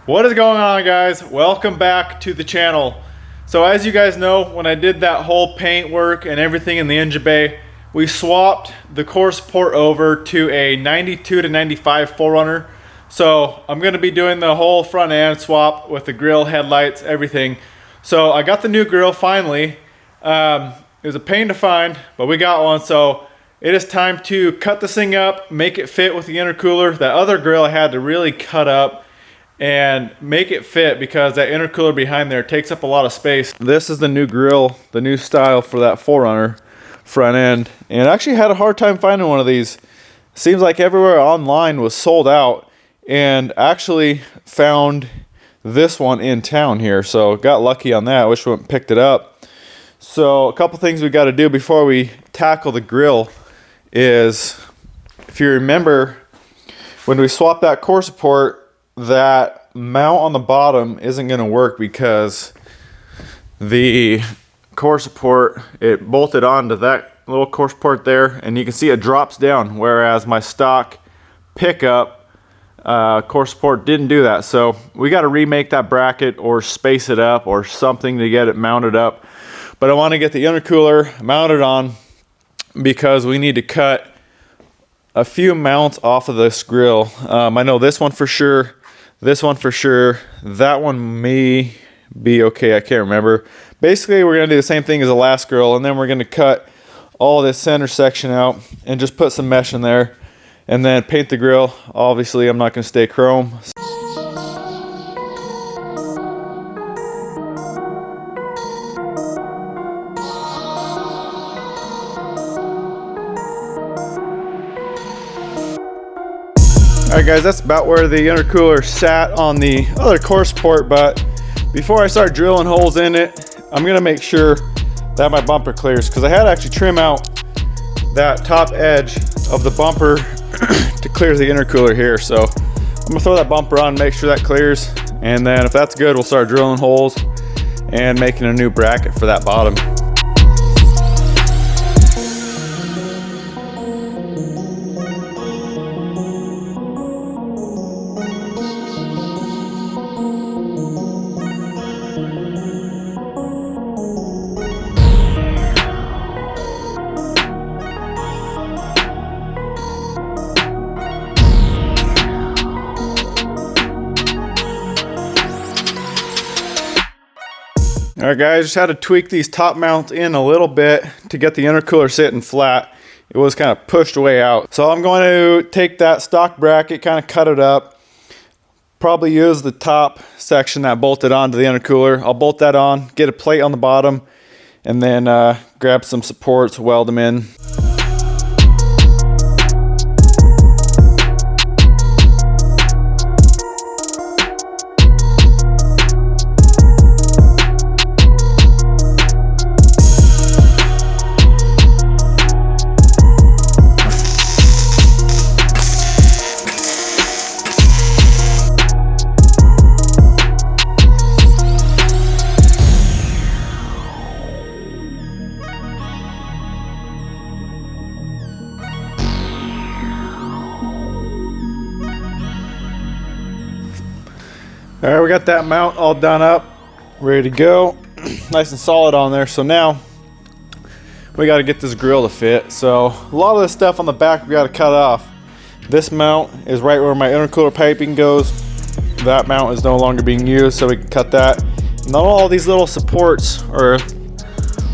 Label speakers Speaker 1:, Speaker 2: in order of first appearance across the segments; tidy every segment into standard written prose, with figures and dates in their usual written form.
Speaker 1: What is going on, guys? Welcome back to the channel. So as you guys know, when I did that whole paint work and everything in the engine bay, we swapped the core support over to a 92 to 95 4Runner. So I'm going to be doing the whole front end swap with the grill, headlights, everything. So I got the new grill finally. It was a pain to find, but we got one. So it is time to cut this thing up, make it fit with the intercooler. That other grill I had to really cut up and make it fit because that intercooler behind there takes up a lot of space. This is the new grill, the new style for that 4Runner front end. And I actually had a hard time finding one of these. Seems like everywhere online was sold out, and actually found this one in town here. So got lucky on that. I wish we went and picked it up. So a couple things we got to do before we tackle the grill is, if you remember, when we swapped that core support, that mount on the bottom isn't going to work because the core support, it bolted onto that little core support there, and you can see it drops down, whereas my stock pickup core support didn't do that. So we got to remake that bracket or space it up or something to get it mounted up. But I want to get the intercooler mounted on because we need to cut a few mounts off of this grill. I know this one for sure. This one for sure. That one may be okay. I can't remember. Basically, we're going to do the same thing as the last grill, and then we're going to cut all this center section out and just put some mesh in there and then paint the grill. Obviously, I'm not going to stay chrome. Alright guys, that's about where the intercooler sat on the other core support, but before I start drilling holes in it, I'm going to make sure that my bumper clears, because I had to actually trim out that top edge of the bumper to clear the intercooler here. So I'm going to throw that bumper on, make sure that clears, and then if that's good, we'll start drilling holes and making a new bracket for that bottom. Alright guys, just had to tweak these top mounts in a little bit to get the intercooler sitting flat. It was kind of pushed way out. So I'm going to take that stock bracket, kind of cut it up. Probably use the top section that bolted onto the intercooler. I'll bolt that on, get a plate on the bottom, and then grab some supports, weld them in. All right, we got that mount all done up, ready to go. Nice and solid on there. So now we got to get this grill to fit. So a lot of this stuff on the back we got to cut off. This mount is right where my intercooler piping goes. That mount is no longer being used, so we can cut that. And all these little supports, or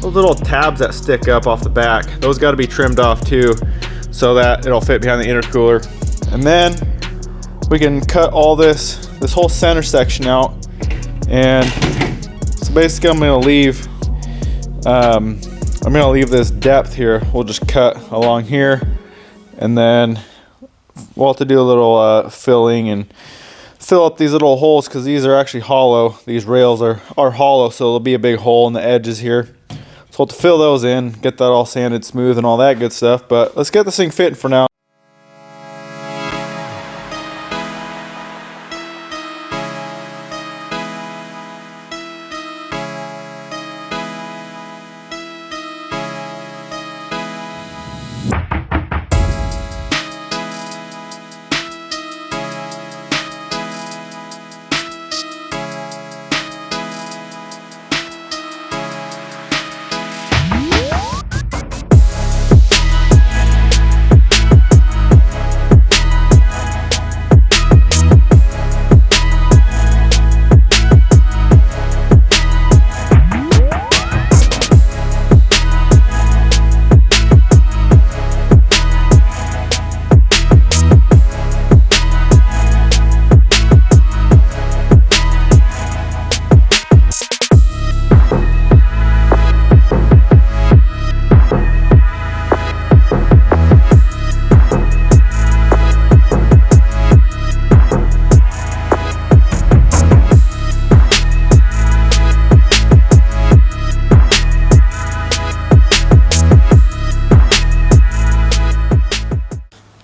Speaker 1: those little tabs that stick up off the back, those got to be trimmed off too, so that it'll fit behind the intercooler. And then we can cut all this whole center section out. And so basically I'm going to leave this depth here. We'll just cut along here, and then we'll have to do a little filling and fill up these little holes, because these are actually hollow. These rails are hollow, so there'll be a big hole in the edges here. So we'll have to fill those in, get that all sanded smooth and all that good stuff. But let's get this thing fitting for now.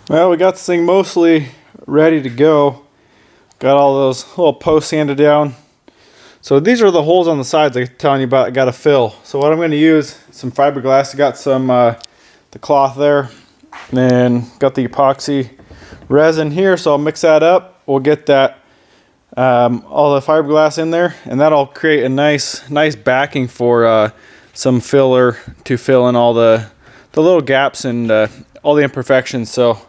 Speaker 1: Well, we got this thing mostly ready to go. Got all those little posts sanded down. So these are the holes on the sides I'm telling you about I got to fill. So what I'm going to use, some fiberglass. I got some the cloth there. And then got the epoxy resin here, so I'll mix that up. We'll get that all the fiberglass in there, and that'll create a nice backing for some filler to fill in all the little gaps and all the imperfections. So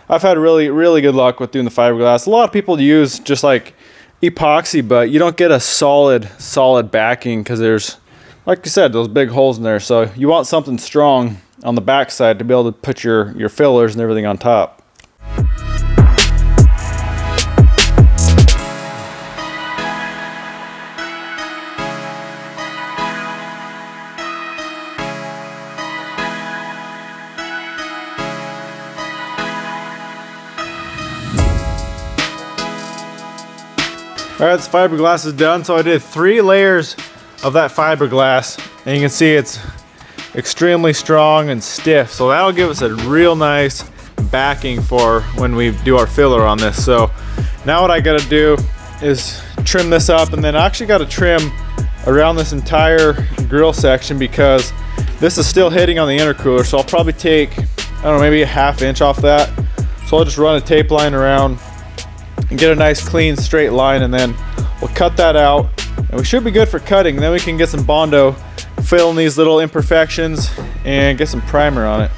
Speaker 1: I've had really good luck with doing the fiberglass. A lot of people use just like epoxy, but you don't get a solid backing because there's, like you said, those big holes in there. So you want something strong on the back side to be able to put your fillers and everything on top. All right, this fiberglass is done. So I did 3 layers of that fiberglass, and you can see it's extremely strong and stiff. So that'll give us a real nice backing for when we do our filler on this. So now what I gotta do is trim this up, and then I actually gotta trim around this entire grill section because this is still hitting on the intercooler. So I'll probably take, I don't know, maybe a 1/2 inch off that. So I'll just run a tape line around and get a nice clean straight line, and then we'll cut that out, and we should be good for cutting. Then we can get some Bondo, fill in these little imperfections, and get some primer on it.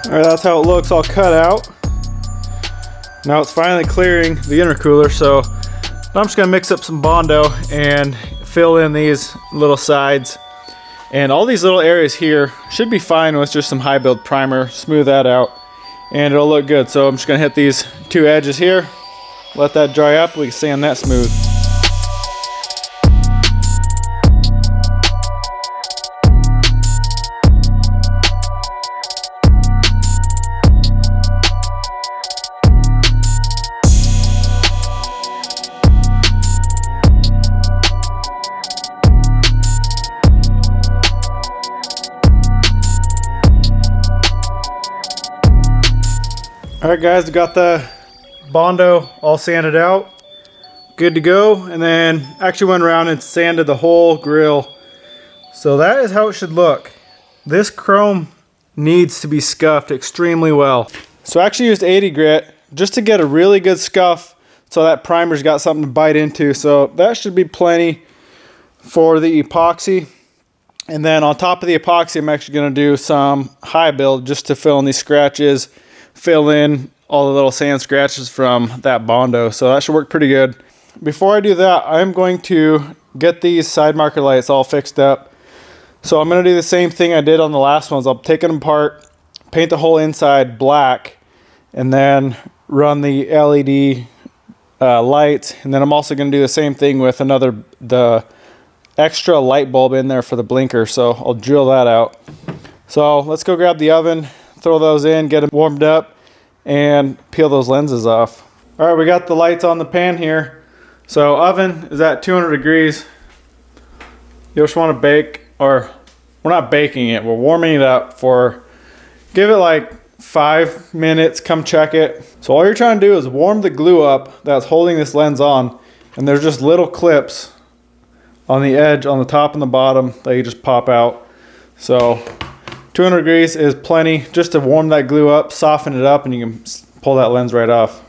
Speaker 1: All right, that's how it looks all cut out. Now it's finally clearing the intercooler, so I'm just gonna mix up some Bondo and fill in these little sides. And all these little areas here should be fine with just some high build primer, smooth that out, and it'll look good. So I'm just gonna hit these 2 edges here, let that dry up, we can sand that smooth. All right, guys, we got the Bondo all sanded out, good to go. And then actually went around and sanded the whole grill. So that is how it should look. This chrome needs to be scuffed extremely well. So I actually used 80 grit just to get a really good scuff so that primer's got something to bite into. So that should be plenty for the epoxy. And then on top of the epoxy, I'm actually gonna do some high build just to fill in these scratches, fill in all the little sand scratches from that Bondo. So that should work pretty good. Before I do that, I'm going to get these side marker lights all fixed up. So I'm going to do the same thing I did on the last ones. I'll take them apart, paint the whole inside black, and then run the LED lights. And then I'm also going to do the same thing with the extra light bulb in there for the blinker. So I'll drill that out. So let's go grab the oven, throw those in, get them warmed up, and peel those lenses off. All right, we got the lights on the pan here. So oven is at 200 degrees. You just want to bake, or we're not baking it, we're warming it up for, give it like 5 minutes, come check it. So all you're trying to do is warm the glue up that's holding this lens on, and there's just little clips on the edge, on the top and the bottom that you just pop out. So 200 degrees is plenty just to warm that glue up, soften it up, and you can pull that lens right off.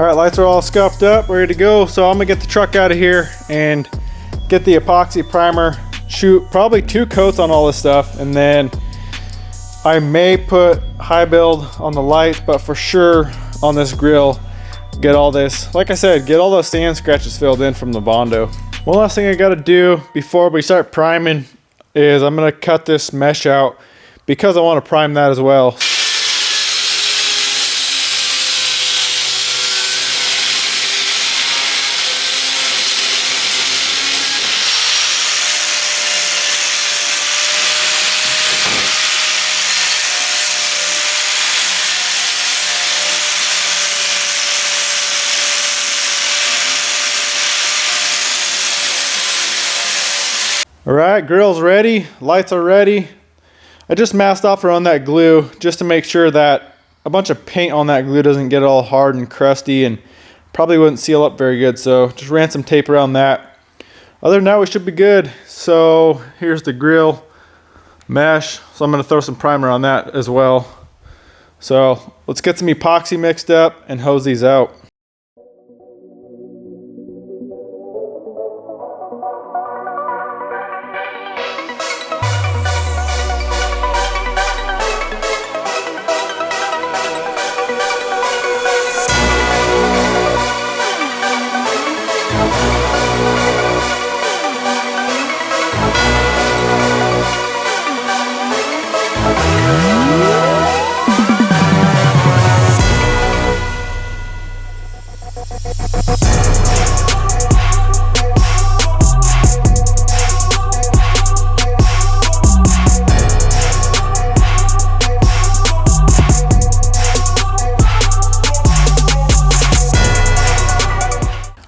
Speaker 1: All right, lights are all scuffed up, ready to go. So I'm gonna get the truck out of here and get the epoxy primer, shoot probably 2 coats on all this stuff, and then I may put high build on the lights, but for sure on this grill, get all this, like I said, get all those sand scratches filled in from the Bondo. One last thing I gotta do before we start priming is I'm gonna cut this mesh out because I wanna prime that as well. All right, grill's ready, lights are ready. I just masked off around that glue just to make sure that a bunch of paint on that glue doesn't get all hard and crusty and probably wouldn't seal up very good. So just ran some tape around that. Other than that, we should be good. So here's the grill mesh. So I'm gonna throw some primer on that as well. So let's get some epoxy mixed up and hose these out.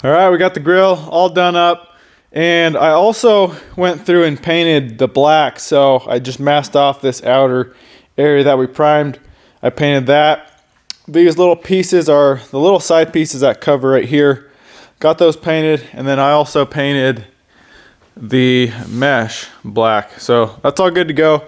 Speaker 1: All right, we got the grill all done up, and I also went through and painted the black. So I just masked off this outer area that we primed. I painted that. These little pieces are the little side pieces that cover right here. Got those painted, and then I also painted the mesh black. So that's all good to go.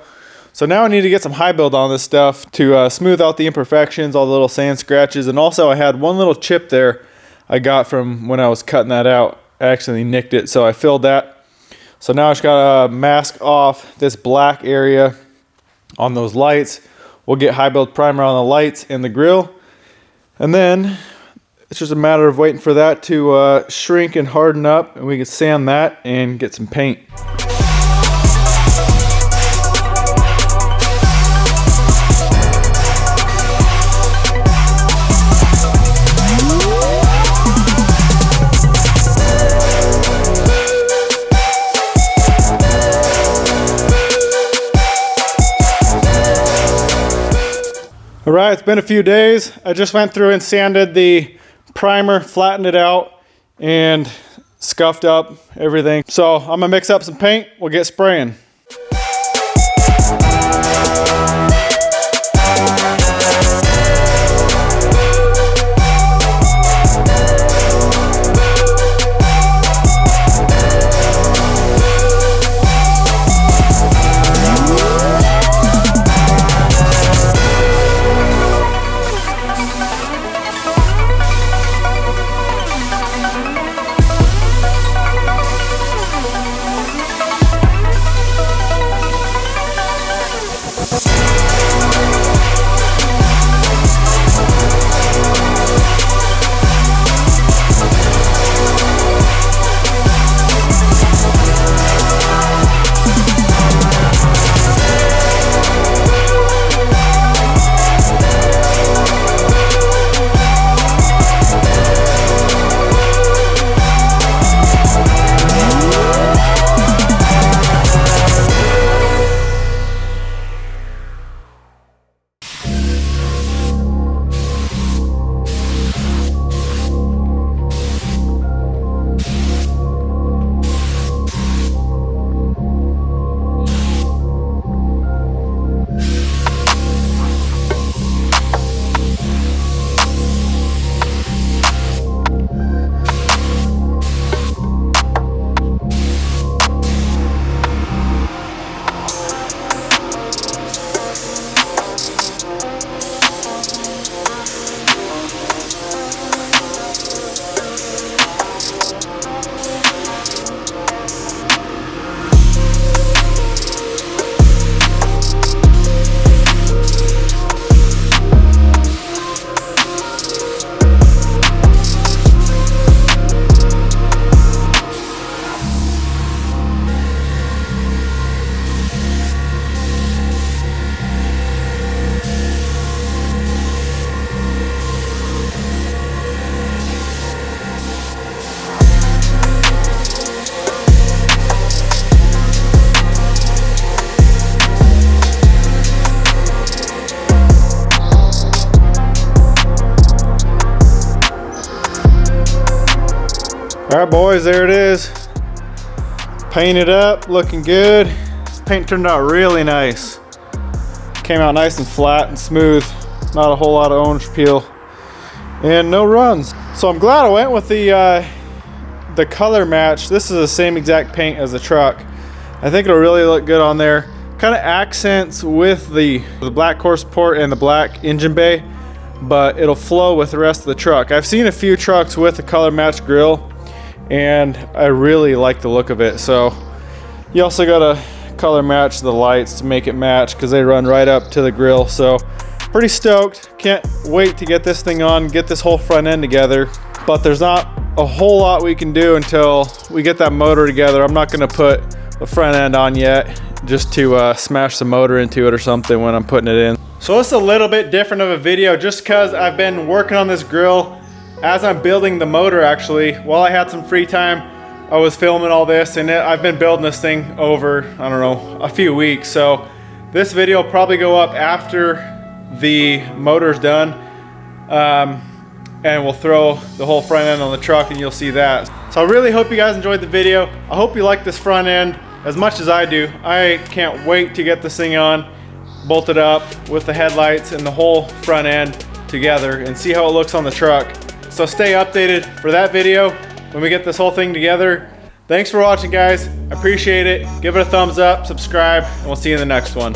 Speaker 1: So now I need to get some high build on this stuff to smooth out the imperfections, all the little sand scratches, and also I had one little chip there I got from when I was cutting that out. I actually nicked it, so I filled that. So now I just gotta mask off this black area on those lights. We'll get high build primer on the lights and the grill, and then it's just a matter of waiting for that to shrink and harden up, and we can sand that and get some paint. All right, it's been a few days. I just went through and sanded the primer, flattened it out, and scuffed up everything. So I'm gonna mix up some paint, we'll get spraying. All right, boys, there it is. Painted up, looking good. This paint turned out really nice. Came out nice and flat and smooth. Not a whole lot of orange peel and no runs. So I'm glad I went with the color match. This is the same exact paint as the truck. I think it'll really look good on there. Kind of accents with the black core support and the black engine bay, but it'll flow with the rest of the truck. I've seen a few trucks with a color match grille and I really like the look of it. So you also gotta color match the lights to make it match because they run right up to the grill. So pretty stoked. Can't wait to get this thing on, get this whole front end together. But there's not a whole lot we can do until we get that motor together. I'm not gonna put the front end on yet, just to smash the motor into it or something when I'm putting it in. So it's a little bit different of a video just because I've been working on this grill as I'm building the motor. Actually, while I had some free time, I was filming all this, and I've been building this thing over, I don't know, a few weeks. So this video will probably go up after the motor's done, and we'll throw the whole front end on the truck and you'll see that. So I really hope you guys enjoyed the video. I hope you like this front end as much as I do. I can't wait to get this thing on, bolted up with the headlights and the whole front end together and see how it looks on the truck. So stay updated for that video when we get this whole thing together. Thanks for watching, guys. I appreciate it. Give it a thumbs up, subscribe, and we'll see you in the next one.